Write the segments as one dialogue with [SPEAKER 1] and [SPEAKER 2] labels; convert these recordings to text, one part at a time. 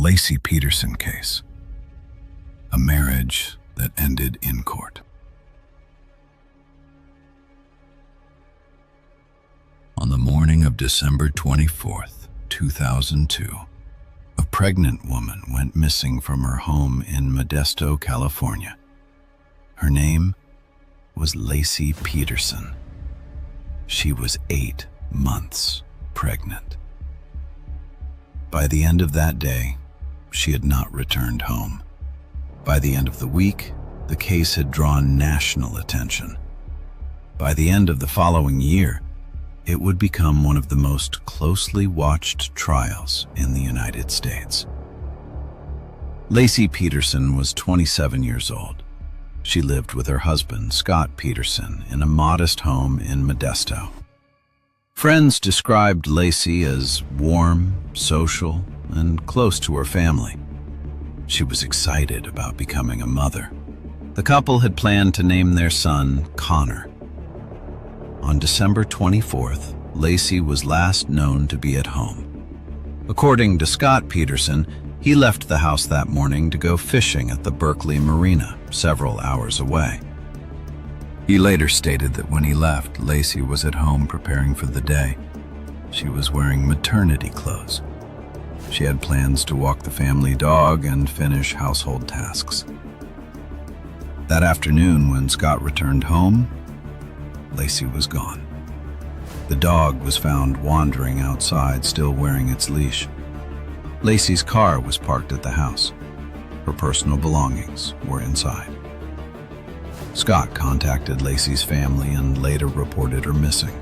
[SPEAKER 1] Laci Peterson case, a marriage that ended in court. On the morning of December 24th, 2002, a pregnant woman went missing from her home in Modesto, California. Her name was Laci Peterson. She was 8 months pregnant. By the end of that day, she had not returned home. By the end of the week, the case had drawn national attention. By the end of the following year, it would become one of the most closely watched trials in the United States. Laci Peterson was 27 years old. She lived with her husband, Scott Peterson, in a modest home in Modesto. Friends described Laci as warm, social, and close to her family. She was excited about becoming a mother. The couple had planned to name their son Connor. On December 24th, Laci was last known to be at home. According to Scott Peterson, he left the house that morning to go fishing at the Berkeley Marina, several hours away. He later stated that when he left, Laci was at home preparing for the day. She was wearing maternity clothes. She had plans to walk the family dog and finish household tasks. That afternoon, when Scott returned home, Laci was gone. The dog was found wandering outside, still wearing its leash. Laci's car was parked at the house. Her personal belongings were inside. Scott contacted Laci's family and later reported her missing.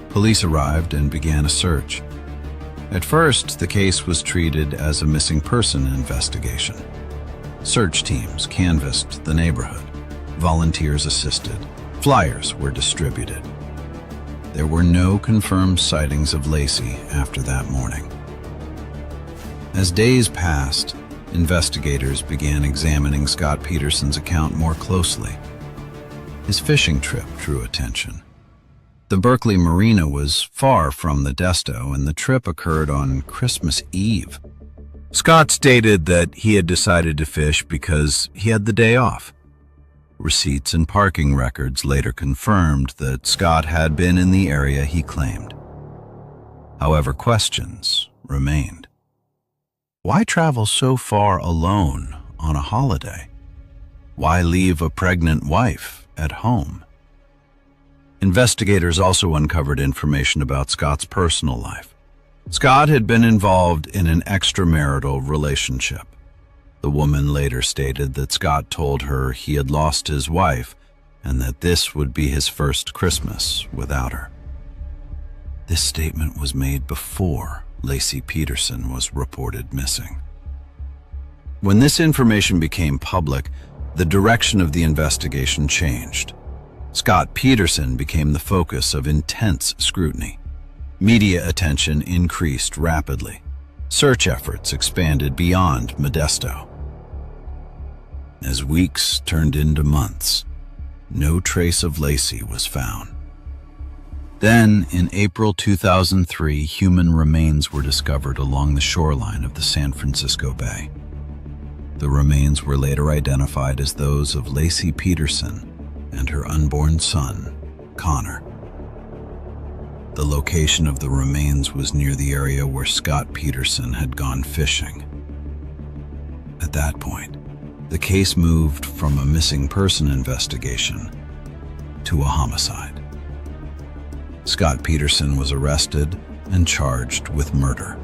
[SPEAKER 1] Police arrived and began a search. At first, the case was treated as a missing person investigation. Search teams canvassed the neighborhood. Volunteers assisted. Flyers were distributed. There were no confirmed sightings of Laci after that morning. As days passed, investigators began examining Scott Peterson's account more closely. His fishing trip drew attention. The Berkeley Marina was far from Modesto, and the trip occurred on Christmas Eve. Scott stated that he had decided to fish because he had the day off. Receipts and parking records later confirmed that Scott had been in the area he claimed. However, questions remained. Why travel so far alone on a holiday? Why leave a pregnant wife at home? Investigators also uncovered information about Scott's personal life. Scott had been involved in an extramarital relationship. The woman later stated that Scott told her he had lost his wife and that this would be his first Christmas without her. This statement was made before Laci Peterson was reported missing. When this information became public, the direction of the investigation changed. Scott Peterson became the focus of intense scrutiny. Media attention increased rapidly. Search efforts expanded beyond Modesto. As weeks turned into months, no trace of Laci was found. Then, in April 2003, human remains were discovered along the shoreline of the San Francisco Bay. The remains were later identified as those of Laci Peterson and her unborn son, Connor. The location of the remains was near the area where Scott Peterson had gone fishing. At that point, the case moved from a missing person investigation to a homicide. Scott Peterson was arrested and charged with murder.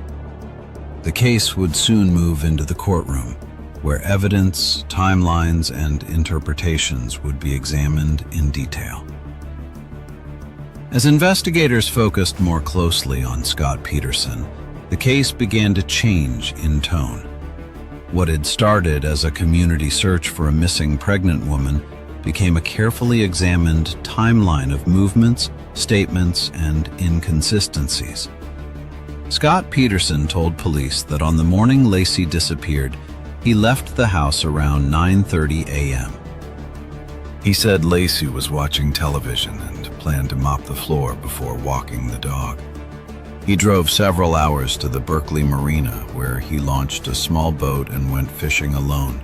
[SPEAKER 1] The case would soon move into the courtroom, where evidence, timelines, and interpretations would be examined in detail. As investigators focused more closely on Scott Peterson, the case began to change in tone. What had started as a community search for a missing pregnant woman became a carefully examined timeline of movements, statements, and inconsistencies. Scott Peterson told police that on the morning Laci disappeared, he left the house around 9:30 a.m. He said Laci was watching television and planned to mop the floor before walking the dog. He drove several hours to the Berkeley Marina, where he launched a small boat and went fishing alone.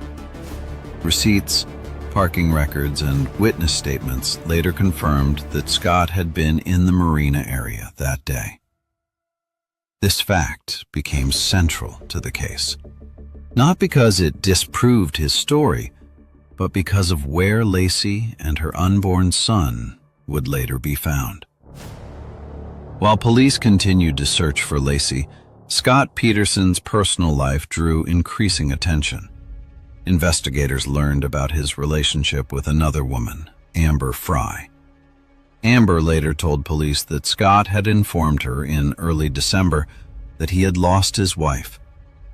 [SPEAKER 1] Receipts, parking records, and witness statements later confirmed that Scott had been in the marina area that day. This fact became central to the case, not because it disproved his story, but because of where Laci and her unborn son would later be found. While police continued to search for Laci, Scott Peterson's personal life drew increasing attention. Investigators learned about his relationship with another woman, Amber Frey. Amber later told police that Scott had informed her in early December that he had lost his wife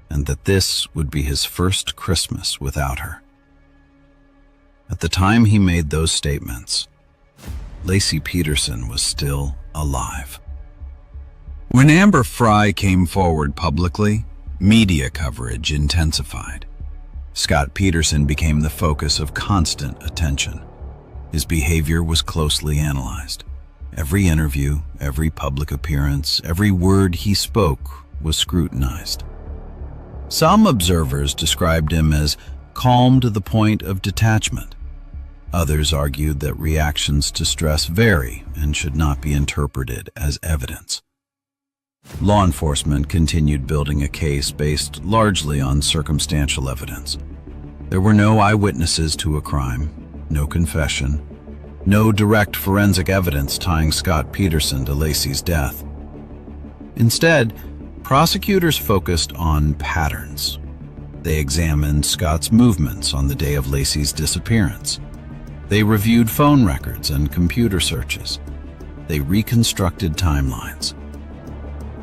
[SPEAKER 1] and that this would be his first Christmas without her. At the time he made those statements, Laci Peterson was still alive. When Amber Frey came forward publicly, media coverage intensified. Scott Peterson became the focus of constant attention. His behavior was closely analyzed. Every interview, every public appearance, every word he spoke was scrutinized. Some observers described him as calm to the point of detachment. Others argued that reactions to stress vary and should not be interpreted as evidence. Law enforcement continued building a case based largely on circumstantial evidence. There were no eyewitnesses to a crime, no confession, no direct forensic evidence tying Scott Peterson to Laci's death. Instead, prosecutors focused on patterns. They examined Scott's movements on the day of Laci's disappearance. They reviewed phone records and computer searches. They reconstructed timelines.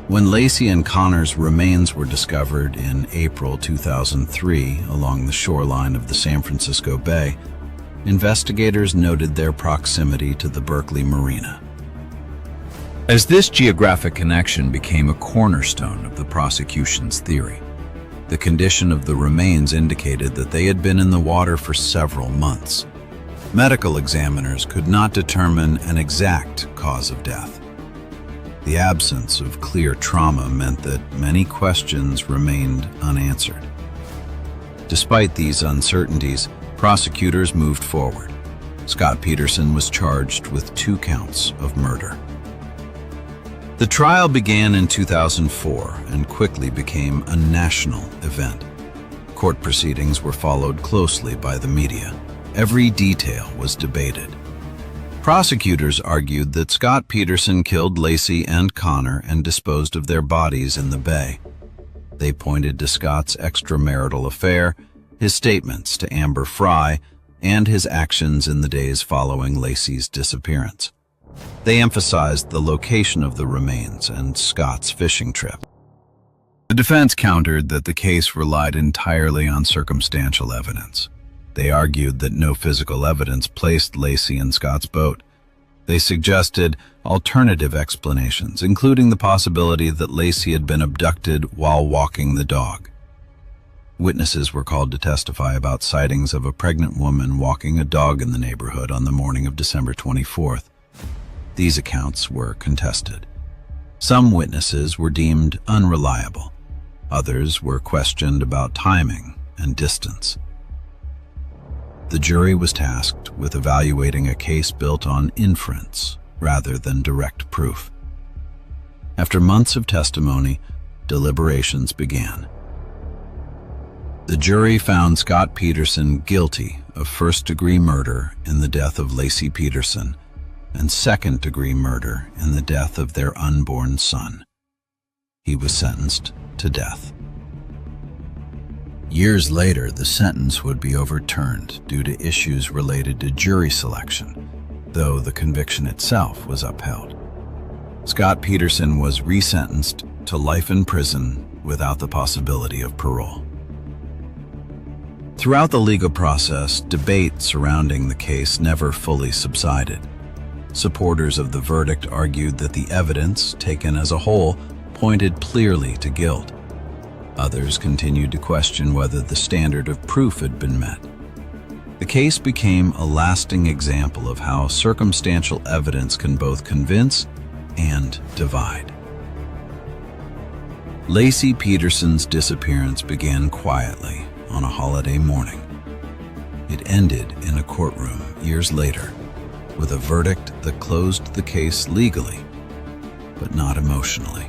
[SPEAKER 1] When Laci and Connor's remains were discovered in April 2003 along the shoreline of the San Francisco Bay, investigators noted their proximity to the Berkeley Marina. As this geographic connection became a cornerstone of the prosecution's theory, the condition of the remains indicated that they had been in the water for several months. Medical examiners could not determine an exact cause of death. The absence of clear trauma meant that many questions remained unanswered. Despite these uncertainties, prosecutors moved forward. Scott Peterson was charged with 2 counts of murder. The trial began in 2004 and quickly became a national event. Court proceedings were followed closely by the media. Every detail was debated. Prosecutors argued that Scott Peterson killed Laci and Connor and disposed of their bodies in the bay. They pointed to Scott's extramarital affair, his statements to Amber Frey, and his actions in the days following Laci's disappearance. They emphasized the location of the remains and Scott's fishing trip. The defense countered that the case relied entirely on circumstantial evidence. They argued that no physical evidence placed Laci in Scott's boat. They suggested alternative explanations, including the possibility that Laci had been abducted while walking the dog. Witnesses were called to testify about sightings of a pregnant woman walking a dog in the neighborhood on the morning of December 24th. These accounts were contested. Some witnesses were deemed unreliable. Others were questioned about timing and distance. The jury was tasked with evaluating a case built on inference rather than direct proof. After months of testimony, deliberations began. The jury found Scott Peterson guilty of first-degree murder in the death of Laci Peterson and second-degree murder in the death of their unborn son. He was sentenced to death. Years later, the sentence would be overturned due to issues related to jury selection, though the conviction itself was upheld. Scott Peterson was resentenced to life in prison without the possibility of parole. Throughout the legal process, debate surrounding the case never fully subsided. Supporters of the verdict argued that the evidence, taken as a whole, pointed clearly to guilt. Others continued to question whether the standard of proof had been met. The case became a lasting example of how circumstantial evidence can both convince and divide. Laci Peterson's disappearance began quietly on a holiday morning. It ended in a courtroom years later with a verdict that closed the case legally, but not emotionally.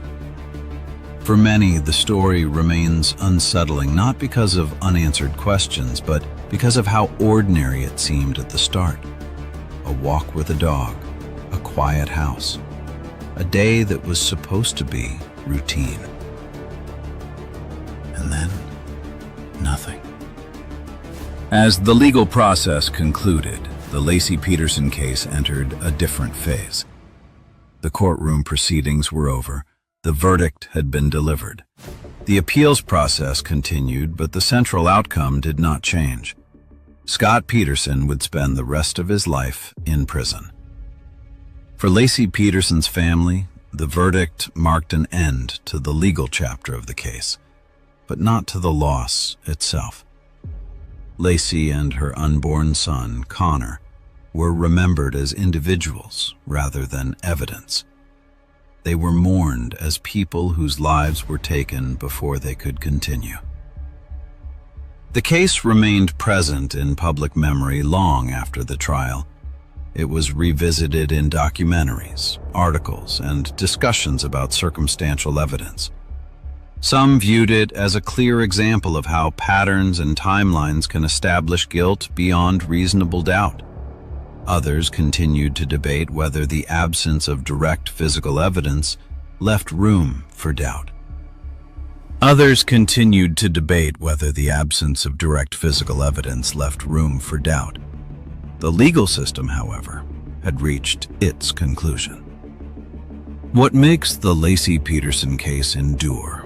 [SPEAKER 1] For many, the story remains unsettling, not because of unanswered questions, but because of how ordinary it seemed at the start. A walk with a dog, a quiet house, a day that was supposed to be routine. And then, nothing. As the legal process concluded, the Laci Peterson case entered a different phase. The courtroom proceedings were over. The verdict had been delivered. The appeals process continued, but the central outcome did not change. Scott Peterson would spend the rest of his life in prison. For Laci Peterson's family, the verdict marked an end to the legal chapter of the case, but not to the loss itself. Laci and her unborn son, Connor, were remembered as individuals rather than evidence. They were mourned as people whose lives were taken before they could continue. The case remained present in public memory long after the trial. It was revisited in documentaries, articles, and discussions about circumstantial evidence. Some viewed it as a clear example of how patterns and timelines can establish guilt beyond reasonable doubt. Others continued to debate whether the absence of direct physical evidence left room for doubt. The legal system, however, had reached its conclusion. What makes the Laci Peterson case endure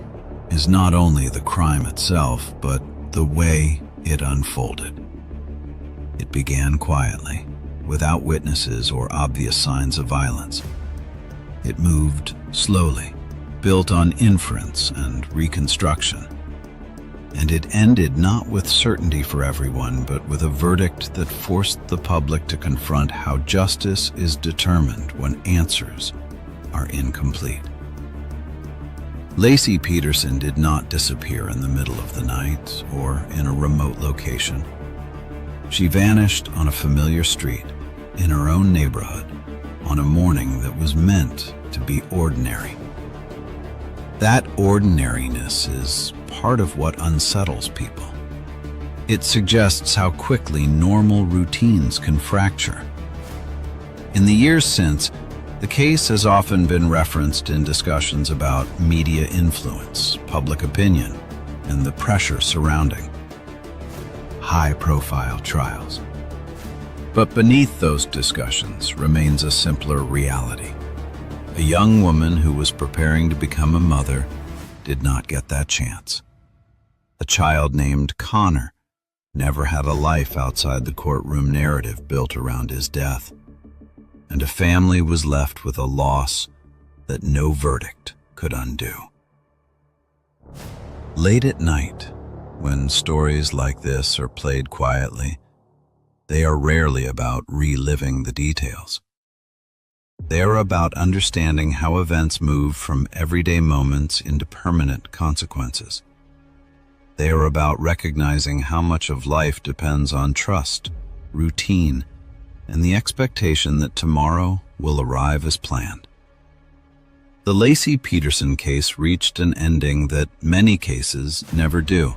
[SPEAKER 1] is not only the crime itself, but the way it unfolded. It began quietly, without witnesses or obvious signs of violence. It moved slowly, built on inference and reconstruction. And it ended not with certainty for everyone, but with a verdict that forced the public to confront how justice is determined when answers are incomplete. Laci Peterson did not disappear in the middle of the night or in a remote location. She vanished on a familiar street, in her own neighborhood, on a morning that was meant to be ordinary. That ordinariness is part of what unsettles people. It suggests how quickly normal routines can fracture. In the years since, the case has often been referenced in discussions about media influence, public opinion, and the pressure surrounding high-profile trials. But beneath those discussions remains a simpler reality. A young woman who was preparing to become a mother did not get that chance. A child named Connor never had a life outside the courtroom narrative built around his death. And a family was left with a loss that no verdict could undo. Late at night, when stories like this are played quietly, they are rarely about reliving the details. They are about understanding how events move from everyday moments into permanent consequences. They are about recognizing how much of life depends on trust, routine, and the expectation that tomorrow will arrive as planned. The Laci Peterson case reached an ending that many cases never do.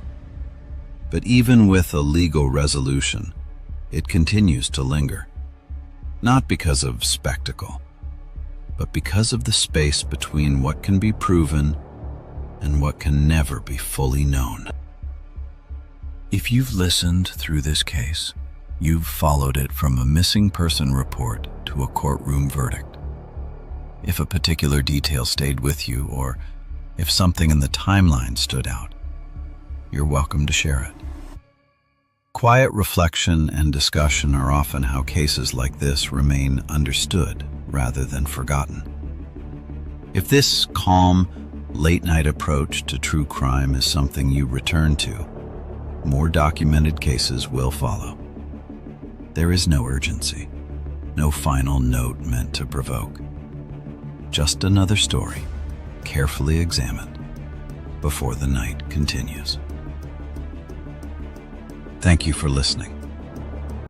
[SPEAKER 1] But even with a legal resolution, it continues to linger. Not because of spectacle, but because of the space between what can be proven and what can never be fully known. If you've listened through this case, you've followed it from a missing person report to a courtroom verdict. If a particular detail stayed with you, or if something in the timeline stood out, you're welcome to share it. Quiet reflection and discussion are often how cases like this remain understood rather than forgotten. If this calm, late-night approach to true crime is something you return to, more documented cases will follow. There is no urgency, no final note meant to provoke. Just another story, carefully examined, before the night continues. Thank you for listening.